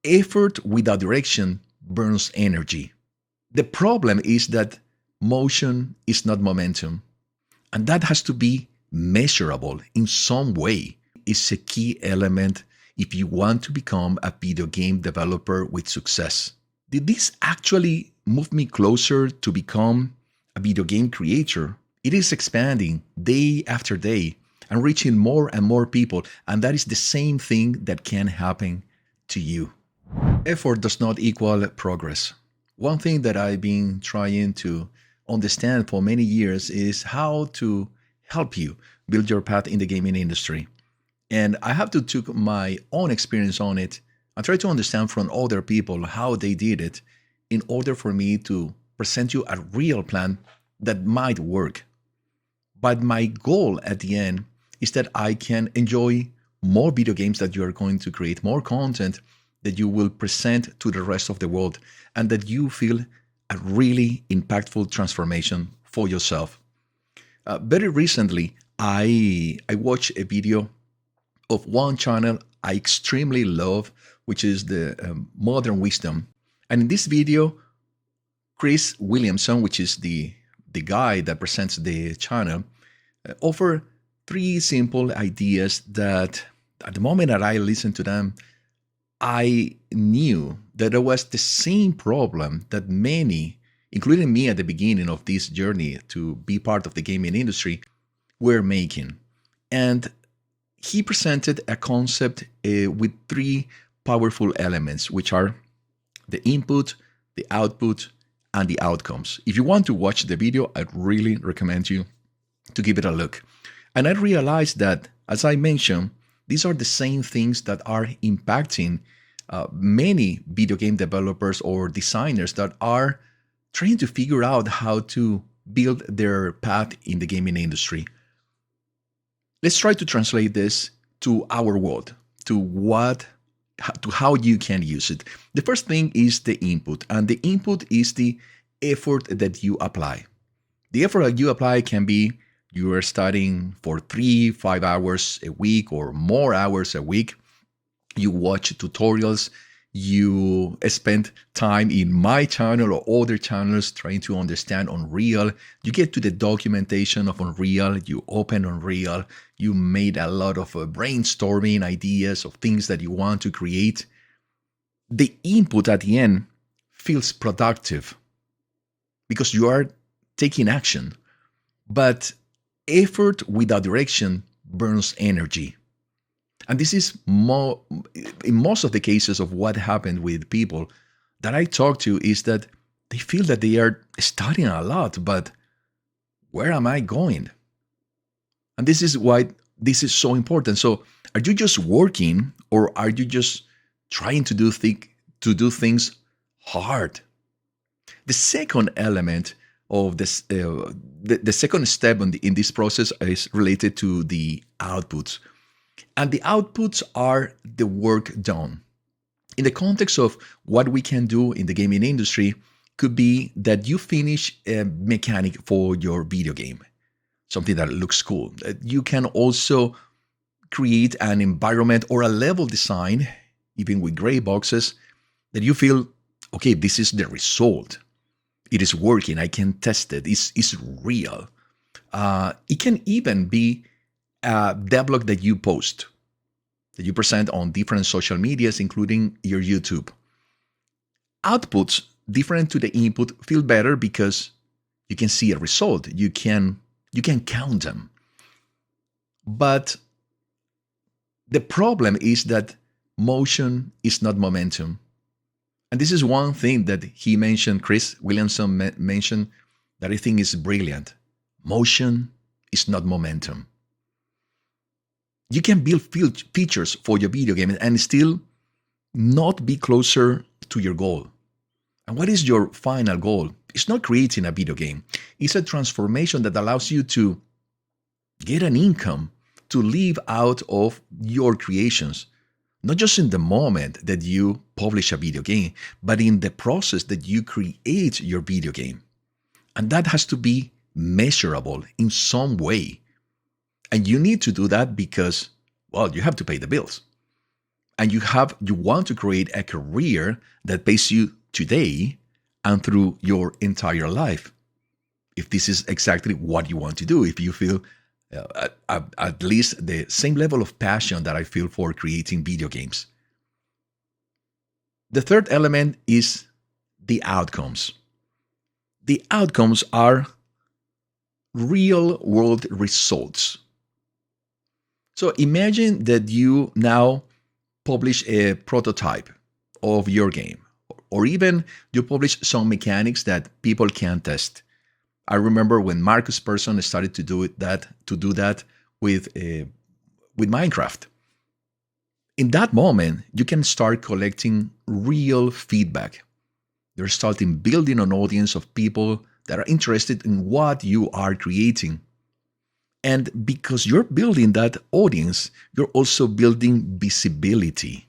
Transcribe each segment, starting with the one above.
Effort without direction burns energy. The problem is that motion is not momentum, and that has to be measurable in some way. It's a key element if you want to become a video game developer with success. Did this actually move me closer to become a video game creator? It is expanding day after day and reaching more and more people, and that is the same thing that can happen to you. Effort does not equal progress. One thing that I've been trying to understand for many years is how to help you build your path in the gaming industry. And I have to take my own experience on it and try to understand from other people how they did it in order for me to present you a real plan that might work. But my goal at the end is that I can enjoy more video games that you are going to create, more content that you will present to the rest of the world, and that you feel a really impactful transformation for yourself. Very recently, I watched a video of one channel I extremely love, which is the Modern Wisdom. And in this video, Chris Williamson, which is the guy that presents the channel, offer three simple ideas that at the moment that I listened to them, I knew that there was the same problem that many, including me at the beginning of this journey to be part of the gaming industry, were making. And he presented a concept with three powerful elements, which are the input, the output, and the outcomes. If you want to watch the video, I'd really recommend you to give it a look. And I realized that, as I mentioned, these are the same things that are impacting many video game developers or designers that are trying to figure out how to build their path in the gaming industry. Let's try to translate this to our world, to how you can use it. The first thing is the input, and the input is the effort that you apply. The effort that you apply can be you are studying for 3-5 hours a week or more hours a week. You watch tutorials. You spend time in my channel or other channels trying to understand Unreal. You get to the documentation of Unreal. You open Unreal. You made a lot of brainstorming ideas of things that you want to create. The input at the end feels productive because you are taking action. But effort without direction burns energy. And this is more, in most of the cases of what happened with people that I talk to, is that they feel that they are studying a lot, but where am I going? And this is why this is so important. So are you just working, or are you just trying to do things hard? The second element of this, the second step in this process is related to the outputs. And the outputs are the work done. In the context of what we can do in the gaming industry, could be that you finish a mechanic for your video game, something that looks cool. You can also create an environment or a level design, even with gray boxes, that you feel, okay, this is the result. It is working. I can test it. It's real. It can even be a devlog that you post, that you present on different social medias, including your YouTube. Outputs different to the input feel better because you can see a result. You can count them. But the problem is that motion is not momentum. And this is one thing that he mentioned, Chris Williamson mentioned, that I think is brilliant. Motion is not momentum. You can build features for your video game and still not be closer to your goal. And what is your final goal? It's not creating a video game. It's a transformation that allows you to get an income to live out of your creations. Not just in the moment that you publish a video game, but in the process that you create your video game. And that has to be measurable in some way. And you need to do that because, well, you have to pay the bills. and you want to create a career that pays you today and through your entire life. If this is exactly what you want to do, if you feel at least the same level of passion that I feel for creating video games. The third element is the outcomes. The outcomes are real world results. So imagine that you now publish a prototype of your game, or even you publish some mechanics that people can test. I remember when Marcus Persson started to do that with Minecraft. In that moment, you can start collecting real feedback. You're starting building an audience of people that are interested in what you are creating. And because you're building that audience, you're also building visibility.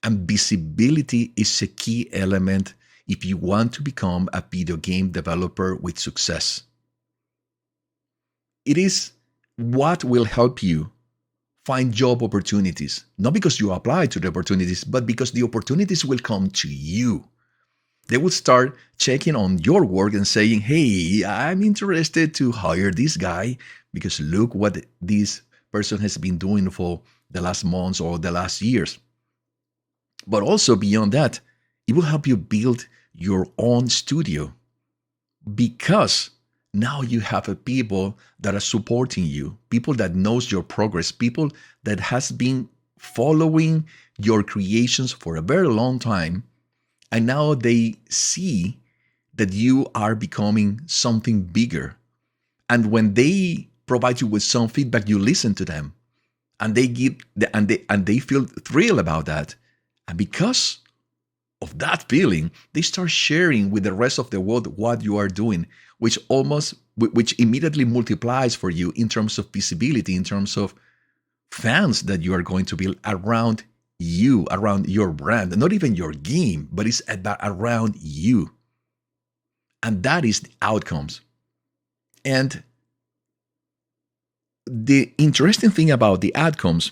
And visibility is a key element if you want to become a video game developer with success. It is what will help you find job opportunities, not because you apply to the opportunities, but because the opportunities will come to you. They will start checking on your work and saying, hey, I'm interested to hire this guy because look what this person has been doing for the last months or the last years. But also beyond that, it will help you build your own studio because now you have people that are supporting you, people that knows your progress, people that has been following your creations for a very long time. And now they see that you are becoming something bigger. And when they provide you with some feedback, you listen to them, and they feel thrilled about that. And because of that feeling, they start sharing with the rest of the world what you are doing, which immediately multiplies for you in terms of visibility, in terms of fans that you are going to build around you, around your brand, not even your game, but it's about around you. And that is the outcomes. And the interesting thing about the outcomes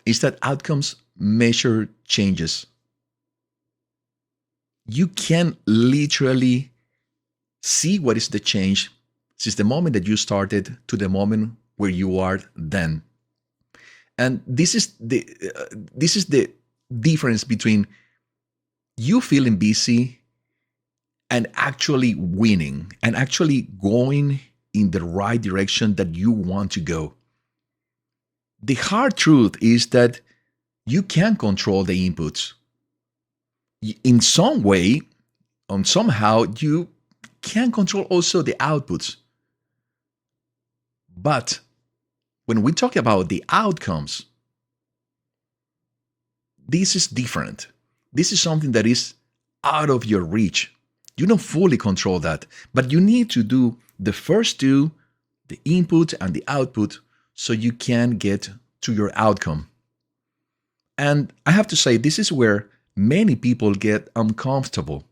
is that outcomes measure changes. You can literally see what is the change since the moment that you started to the moment where you are then. And this is the difference between you feeling busy and actually winning and actually going in the right direction that you want to go. The hard truth is that you can control the inputs. In some way, somehow, you can control also the outputs. But when we talk about the outcomes, this is different. This is something that is out of your reach. You don't fully control that, but you need to do the first two, the input and the output, so you can get to your outcome. And I have to say, this is where many people get uncomfortable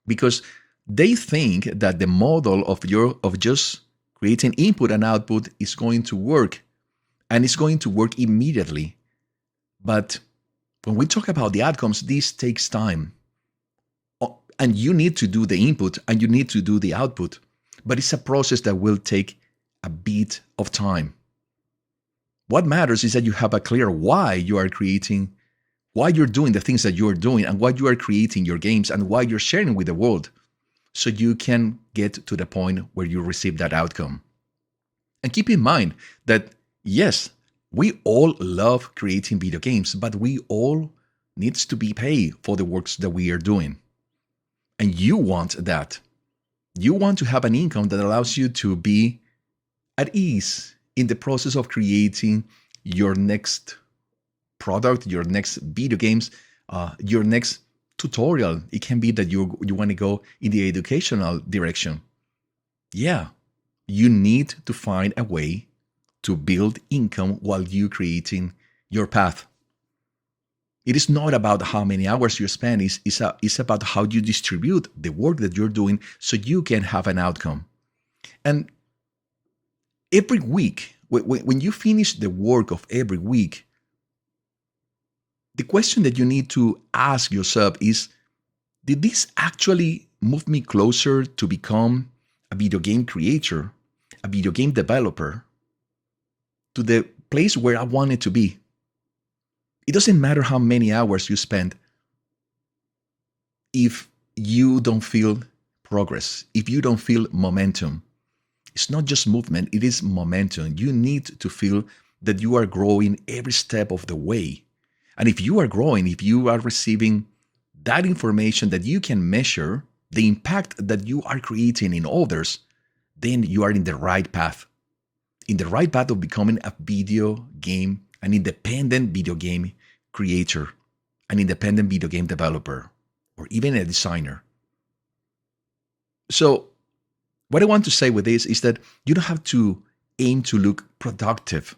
because they think that the model of just creating input and output is going to work, and it's going to work immediately. But when we talk about the outcomes, this takes time. And you need to do the input and you need to do the output. But it's a process that will take a bit of time. What matters is that you have a clear why you are creating, why you're doing the things that you're doing, and why you are creating your games, and why you're sharing with the world, so you can get to the point where you receive that outcome. And keep in mind that, yes, we all love creating video games, but we all needs to be paid for the works that we are doing. And you want that. You want to have an income that allows you to be at ease in the process of creating your next product, your next video games, your next tutorial. It can be that you want to go in the educational direction. Yeah, you need to find a way to build income while you creating your path. It is not about how many hours you spend, it's about how you distribute the work that you're doing so you can have an outcome. And every week, when you finish the work of every week, The question that you need to ask yourself is, did this actually move me closer to become a video game creator, a video game developer, to the place where I wanted to be? It doesn't matter how many hours you spend if you don't feel progress, if you don't feel momentum. It's not just movement, it is momentum. You need to feel that you are growing every step of the way. And if you are growing, if you are receiving that information that you can measure, the impact that you are creating in others, then you are in the right path. In the right path of becoming a video game, an independent video game creator, an independent video game developer, or even a designer. So, what I want to say with this is that you don't have to aim to look productive.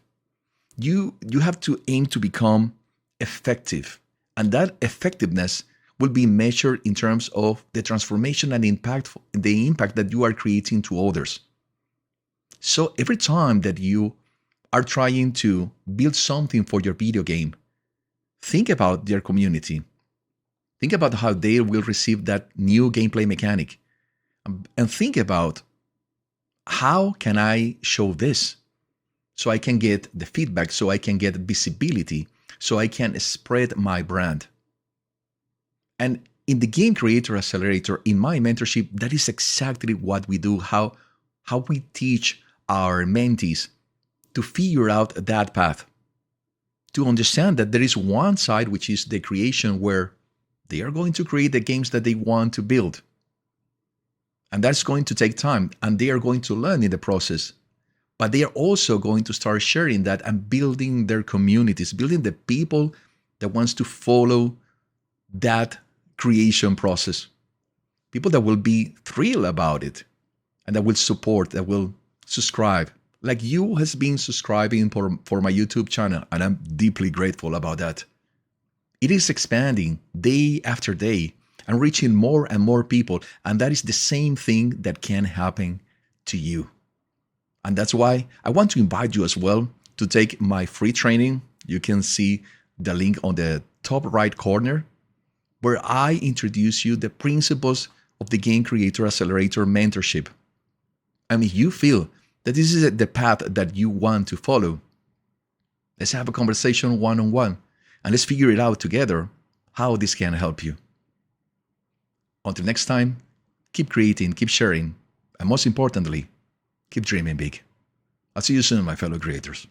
You have to aim to become effective. And that effectiveness will be measured in terms of the transformation and the impact that you are creating to others. So every time that you are trying to build something for your video game, think about their community. Think about how they will receive that new gameplay mechanic. And think about, how can I show this so I can get the feedback, so I can get visibility, so I can spread my brand? And in the Game Creator Accelerator, in my mentorship, that is exactly what we do, how we teach our mentees to figure out that path, to understand that there is one side, which is the creation, where they are going to create the games that they want to build. And that's going to take time, and they are going to learn in the process. But they are also going to start sharing that and building their communities, building the people that wants to follow that creation process. People that will be thrilled about it and that will support, that will subscribe. Like you has been subscribing for my YouTube channel, and I'm deeply grateful about that. It is expanding day after day and reaching more and more people. And that is the same thing that can happen to you. And that's why I want to invite you as well to take my free training. You can see the link on the top right corner, where I introduce you the principles of the Game Creator Accelerator mentorship. And if you feel that this is the path that you want to follow, let's have a conversation one-on-one, and let's figure it out together how this can help you. Until next time, keep creating, keep sharing, and most importantly, keep dreaming big. I'll see you soon, my fellow creators.